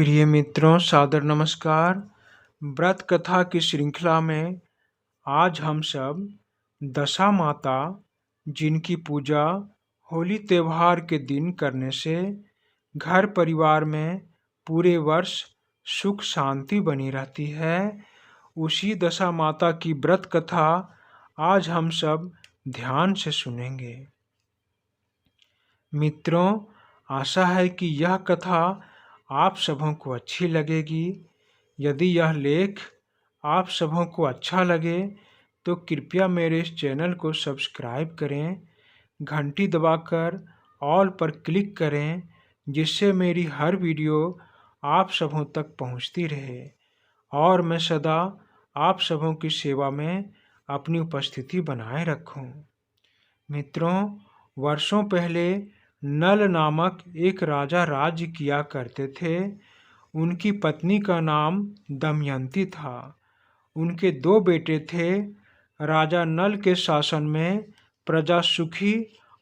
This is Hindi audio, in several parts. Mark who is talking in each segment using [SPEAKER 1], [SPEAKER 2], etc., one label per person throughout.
[SPEAKER 1] प्रिय मित्रों, सादर नमस्कार। व्रत कथा की श्रृंखला में आज हम सब दशा माता, जिनकी पूजा होली त्यौहार के दिन करने से घर परिवार में पूरे वर्ष सुख शांति बनी रहती है, उसी दशा माता की व्रत कथा आज हम सब ध्यान से सुनेंगे। मित्रों, आशा है कि यह कथा आप सबों को अच्छी लगेगी। यदि यह लेख आप सबों को अच्छा लगे तो कृपया मेरे इस चैनल को सब्सक्राइब करें, घंटी दबाकर ऑल पर क्लिक करें, जिससे मेरी हर वीडियो आप सबों तक पहुंचती रहे और मैं सदा आप सबों की सेवा में अपनी उपस्थिति बनाए रखूं। मित्रों, वर्षों पहले नल नामक एक राजा राज्य किया करते थे। उनकी पत्नी का नाम दमयंती था। उनके 2 बेटे थे। राजा नल के शासन में प्रजा सुखी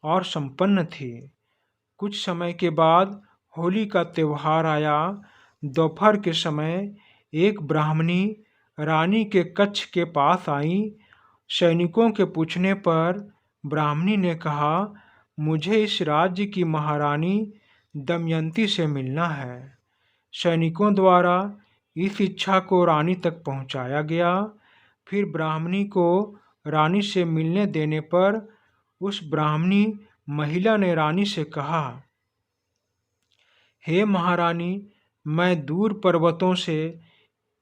[SPEAKER 1] और संपन्न थी। कुछ समय के बाद होली का त्यौहार आया। दोपहर के समय एक ब्राह्मणी रानी के कक्ष के पास आई। सैनिकों के पूछने पर ब्राह्मणी ने कहा, मुझे इस राज्य की महारानी दमयंती से मिलना है। सैनिकों द्वारा इस इच्छा को रानी तक पहुंचाया गया। फिर ब्राह्मणी को रानी से मिलने देने पर उस ब्राह्मणी महिला ने रानी से कहा, हे महारानी, मैं दूर पर्वतों से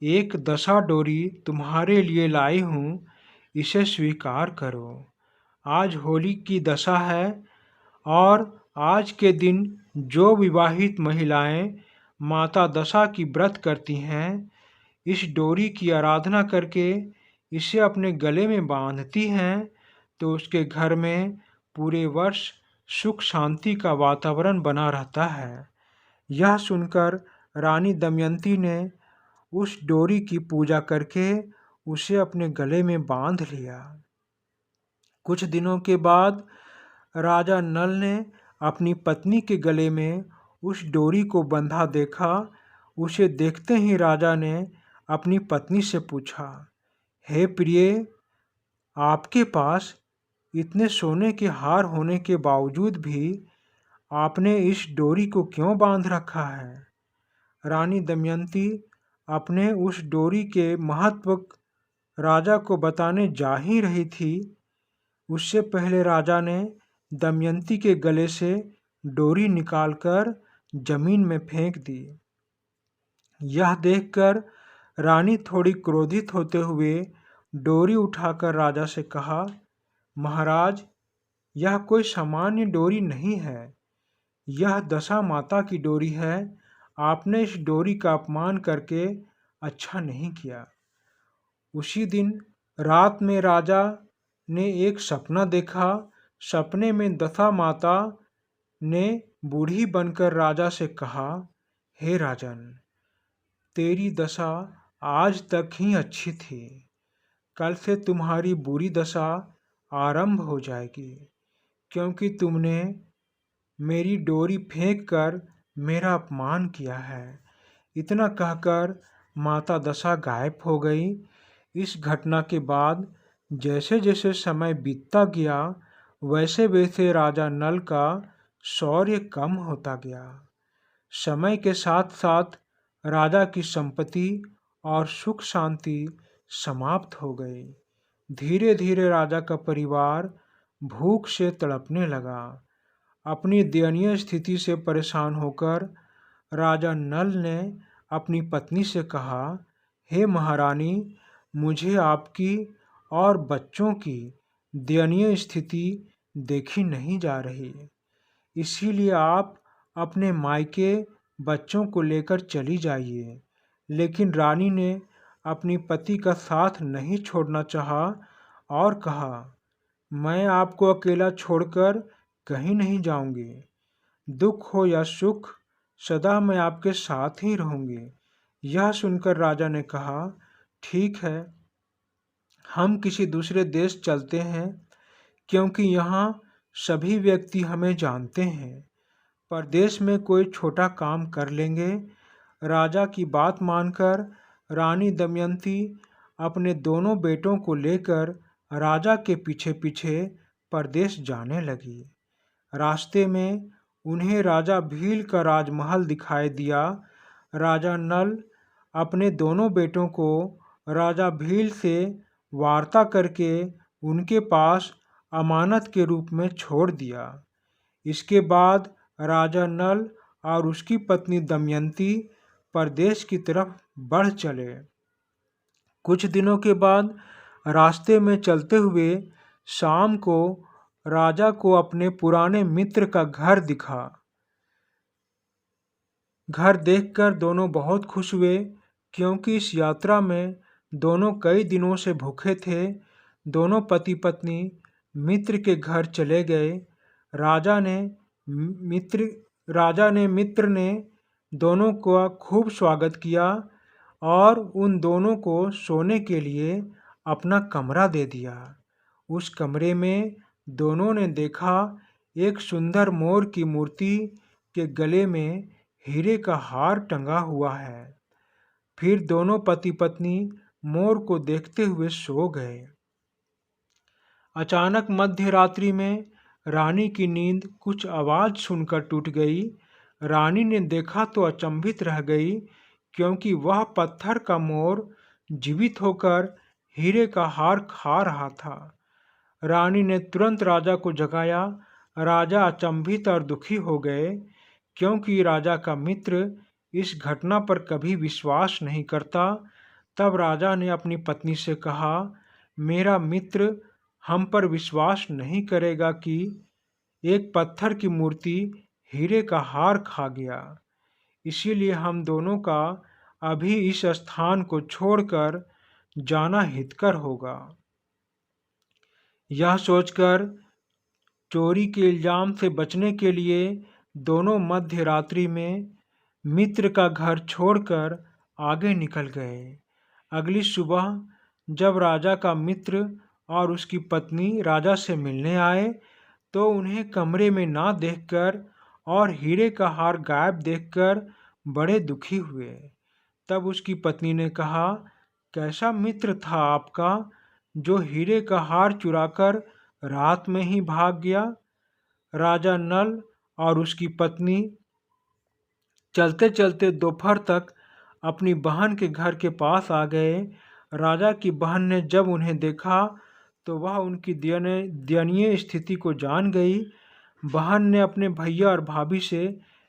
[SPEAKER 1] एक दशा डोरी तुम्हारे लिए लाई हूँ, इसे स्वीकार करो। आज होली की दशा है और आज के दिन जो विवाहित महिलाएं माता दशा की व्रत करती हैं, इस डोरी की आराधना करके इसे अपने गले में बांधती हैं, तो उसके घर में पूरे वर्ष सुख शांति का वातावरण बना रहता है। यह सुनकर रानी दमयंती ने उस डोरी की पूजा करके उसे अपने गले में बांध लिया। कुछ दिनों के बाद राजा नल ने अपनी पत्नी के गले में उस डोरी को बंधा देखा। उसे देखते ही राजा ने अपनी पत्नी से पूछा, हे प्रिय, आपके पास इतने सोने के हार होने के बावजूद भी आपने इस डोरी को क्यों बांध रखा है? रानी दमयंती अपने उस डोरी के महत्व राजा को बताने जा ही रही थी, उससे पहले राजा ने दमयंती के गले से डोरी निकालकर जमीन में फेंक दी। यह देखकर रानी थोड़ी क्रोधित होते हुए डोरी उठाकर राजा से कहा, महाराज, यह कोई सामान्य डोरी नहीं है, यह दशा माता की डोरी है। आपने इस डोरी का अपमान करके अच्छा नहीं किया। उसी दिन रात में राजा ने एक सपना देखा। सपने में दशा माता ने बूढ़ी बनकर राजा से कहा, हे राजन, तेरी दशा आज तक ही अच्छी थी, कल से तुम्हारी बुरी दशा आरंभ हो जाएगी, क्योंकि तुमने मेरी डोरी फेंककर मेरा अपमान किया है। इतना कहकर माता दशा गायब हो गई। इस घटना के बाद जैसे जैसे समय बीतता गया, वैसे वैसे राजा नल का शौर्य कम होता गया। समय के साथ साथ राजा की संपत्ति और सुख शांति समाप्त हो गई। धीरे धीरे राजा का परिवार भूख से तड़पने लगा। अपनी दयनीय स्थिति से परेशान होकर राजा नल ने अपनी पत्नी से कहा, हे महारानी, मुझे आपकी और बच्चों की दयनीय स्थिति देखी नहीं जा रही, इसीलिए आप अपने मायके बच्चों को लेकर चली जाइए। लेकिन रानी ने अपनी पति का साथ नहीं छोड़ना चाहा और कहा, मैं आपको अकेला छोड़कर कहीं नहीं जाऊंगी। दुख हो या सुख, सदा मैं आपके साथ ही रहूंगी। यह सुनकर राजा ने कहा, ठीक है, हम किसी दूसरे देश चलते हैं, क्योंकि यहाँ सभी व्यक्ति हमें जानते हैं। परदेश में कोई छोटा काम कर लेंगे, राजा की बात मानकर रानी दमयंती अपने दोनों बेटों को लेकर राजा के पीछे पीछे परदेश जाने लगी। रास्ते में उन्हें राजा भील का राजमहल दिखाई दिया। राजा नल अपने दोनों बेटों को राजा भील से वार्ता करके उनके पास अमानत के रूप में छोड़ दिया। इसके बाद राजा नल और उसकी पत्नी दमयंती परदेश की तरफ बढ़ चले। कुछ दिनों के बाद रास्ते में चलते हुए शाम को राजा को अपने पुराने मित्र का घर दिखा। घर देखकर दोनों बहुत खुश हुए, क्योंकि इस यात्रा में दोनों कई दिनों से भूखे थे। दोनों पति पत्नी मित्र के घर चले गए। राजा ने मित्र ने दोनों का खूब स्वागत किया और उन दोनों को सोने के लिए अपना कमरा दे दिया। उस कमरे में दोनों ने देखा एक सुंदर मोर की मूर्ति के गले में हीरे का हार टंगा हुआ है। फिर दोनों पति पत्नी मोर को देखते हुए सो गए। अचानक मध्य रात्रि में रानी की नींद कुछ आवाज सुनकर टूट गई। रानी ने देखा तो अचंभित रह गई, क्योंकि वह पत्थर का मोर जीवित होकर हीरे का हार खा रहा था। रानी ने तुरंत राजा को जगाया। राजा अचंभित और दुखी हो गए, क्योंकि राजा का मित्र इस घटना पर कभी विश्वास नहीं करता। तब राजा ने अपनी पत्नी से कहा, मेरा मित्र हम पर विश्वास नहीं करेगा कि एक पत्थर की मूर्ति हीरे का हार खा गया। इसीलिए हम दोनों का अभी इस स्थान को छोड़कर जाना हितकर होगा। यह सोचकर चोरी के इल्जाम से बचने के लिए दोनों मध्य रात्रि में मित्र का घर छोड़कर आगे निकल गए। अगली सुबह जब राजा का मित्र और उसकी पत्नी राजा से मिलने आए, तो उन्हें कमरे में ना देखकर और हीरे का हार गायब देखकर बड़े दुखी हुए। तब उसकी पत्नी ने कहा, कैसा मित्र था आपका जो हीरे का हार चुराकर रात में ही भाग गया। राजा नल और उसकी पत्नी चलते चलते दोपहर तक अपनी बहन के घर के पास आ गए। राजा की बहन ने जब उन्हें देखा तो वह उनकी दयनीय स्थिति को जान गई। बहन ने अपने भैया और भाभी से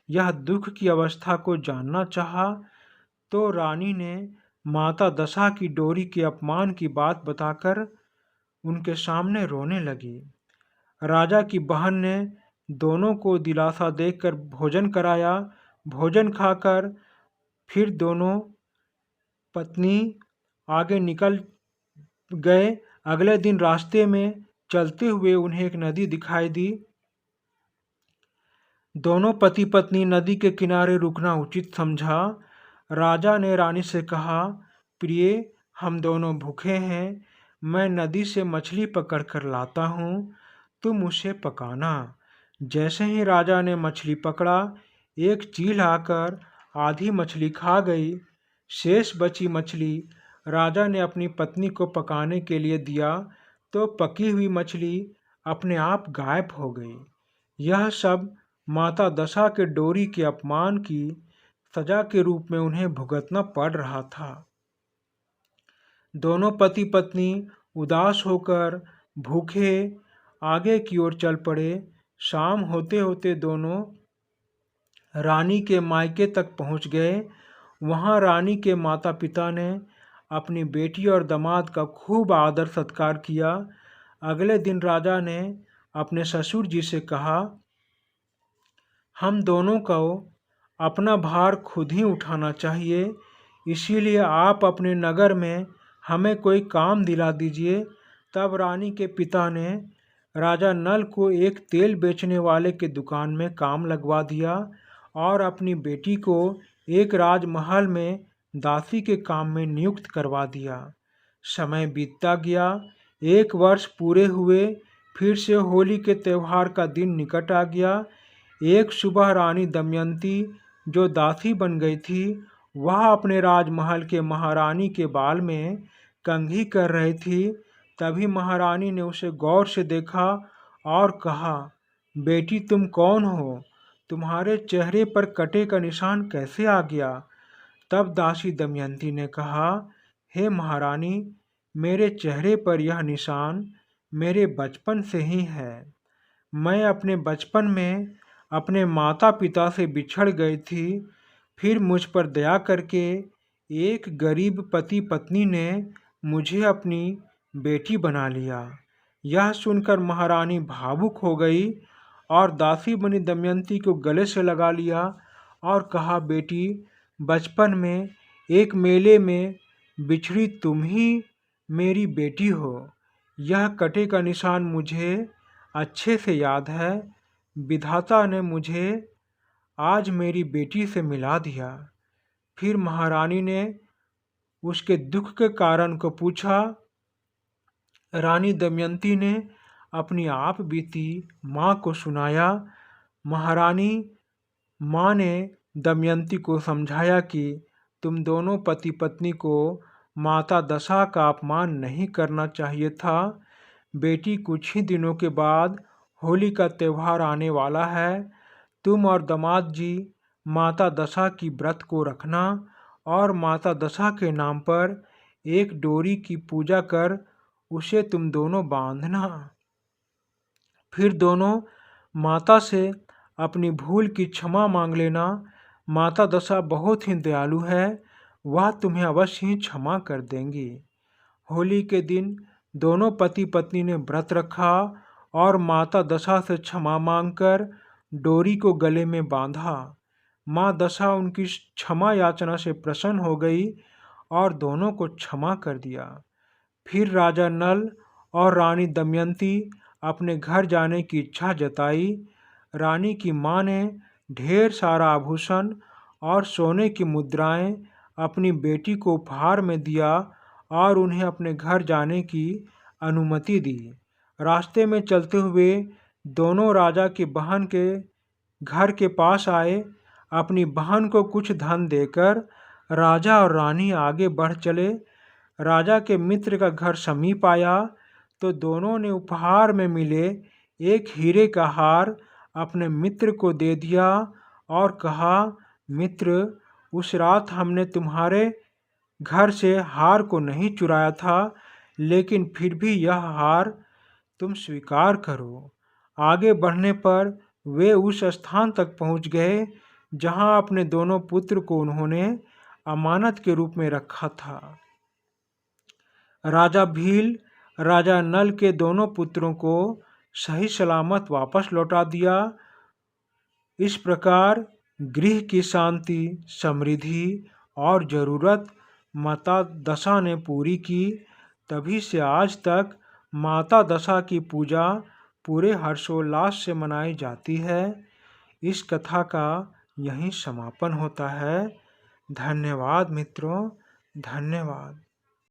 [SPEAKER 1] यह दुख की अवस्था को जानना चाहा, तो रानी ने माता दशा की डोरी के अपमान की बात बताकर उनके सामने रोने लगी। राजा की बहन ने दोनों को दिलासा देकर भोजन कराया। भोजन खाकर फिर दोनों पत्नी आगे निकल गए। अगले दिन रास्ते में चलते हुए उन्हें एक नदी दिखाई दी। दोनों पति पत्नी नदी के किनारे रुकना उचित समझा। राजा ने रानी से कहा, प्रिय, हम दोनों भूखे हैं। मैं नदी से मछली पकड़ कर लाता हूँ, तुम उसे पकाना। जैसे ही राजा ने मछली पकड़ा, एक चील आकर आधी मछली खा गई। शेष बची मछली राजा ने अपनी पत्नी को पकाने के लिए दिया, तो पकी हुई मछली अपने आप गायब हो गई। यह सब माता दशा के डोरी के अपमान की सजा के रूप में उन्हें भुगतना पड़ रहा था। दोनों पति पत्नी उदास होकर भूखे आगे की ओर चल पड़े। शाम होते होते दोनों रानी के मायके तक पहुंच गए। वहां रानी के माता पिता ने अपनी बेटी और दामाद का खूब आदर सत्कार किया। अगले दिन राजा ने अपने ससुर जी से कहा, हम दोनों को अपना भार खुद ही उठाना चाहिए, इसीलिए आप अपने नगर में हमें कोई काम दिला दीजिए। तब रानी के पिता ने राजा नल को एक तेल बेचने वाले के दुकान में काम लगवा दिया और अपनी बेटी को एक राजमहल में दासी के काम में नियुक्त करवा दिया। समय बीतता गया। 1 वर्ष पूरे हुए। फिर से होली के त्यौहार का दिन निकट आ गया। एक सुबह रानी दमयंती, जो दासी बन गई थी, वह अपने राजमहल के महारानी के बाल में कंघी कर रही थी। तभी महारानी ने उसे गौर से देखा और कहा, बेटी तुम कौन हो? तुम्हारे चेहरे पर कटे का निशान कैसे आ गया? तब दासी दमयंती ने कहा, हे महारानी, मेरे चेहरे पर यह निशान मेरे बचपन से ही है। मैं अपने बचपन में अपने माता पिता से बिछड़ गई थी। फिर मुझ पर दया करके एक गरीब पति पत्नी ने मुझे अपनी बेटी बना लिया। यह सुनकर महारानी भावुक हो गई और दासी बनी दमयंती को गले से लगा लिया और कहा, बेटी, बचपन में एक मेले में बिछड़ी तुम ही मेरी बेटी हो। यह कटे का निशान मुझे अच्छे से याद है। विधाता ने मुझे आज मेरी बेटी से मिला दिया। फिर महारानी ने उसके दुख के कारण को पूछा। रानी दमयंती ने अपनी आप बीती माँ को सुनाया। महारानी माँ ने दमयंती को समझाया कि तुम दोनों पति पत्नी को माता दशा का अपमान नहीं करना चाहिए था। बेटी, कुछ ही दिनों के बाद होली का त्यौहार आने वाला है। तुम और दामाद जी माता दशा की व्रत को रखना और माता दशा के नाम पर एक डोरी की पूजा कर उसे तुम दोनों बांधना। फिर दोनों माता से अपनी भूल की क्षमा मांग लेना। माता दशा बहुत ही दयालु है, वह तुम्हें अवश्य ही क्षमा कर देंगी। होली के दिन दोनों पति पत्नी ने व्रत रखा और माता दशा से क्षमा मांगकर डोरी को गले में बांधा। माँ दशा उनकी क्षमा याचना से प्रसन्न हो गई और दोनों को क्षमा कर दिया। फिर राजा नल और रानी दमयंती अपने घर जाने की इच्छा जताई। रानी की माँ ने ढेर सारा आभूषण और सोने की मुद्राएं अपनी बेटी को उपहार में दिया और उन्हें अपने घर जाने की अनुमति दी। रास्ते में चलते हुए दोनों राजा की बहन के घर के पास आए। अपनी बहन को कुछ धन देकर राजा और रानी आगे बढ़ चले। राजा के मित्र का घर समीप आया तो दोनों ने उपहार में मिले एक हीरे का हार अपने मित्र को दे दिया और कहा, मित्र, उस रात हमने तुम्हारे घर से हार को नहीं चुराया था, लेकिन फिर भी यह हार तुम स्वीकार करो। आगे बढ़ने पर वे उस स्थान तक पहुंच गए जहां अपने दोनों पुत्र को उन्होंने अमानत के रूप में रखा था। राजा भील राजा नल के दोनों पुत्रों को सही सलामत वापस लौटा दिया। इस प्रकार गृह की शांति, समृद्धि और जरूरत माता दशा ने पूरी की। तभी से आज तक माता दशा की पूजा पूरे हर्षोल्लास से मनाई जाती है। इस कथा का यहीं समापन होता है। धन्यवाद मित्रों, धन्यवाद।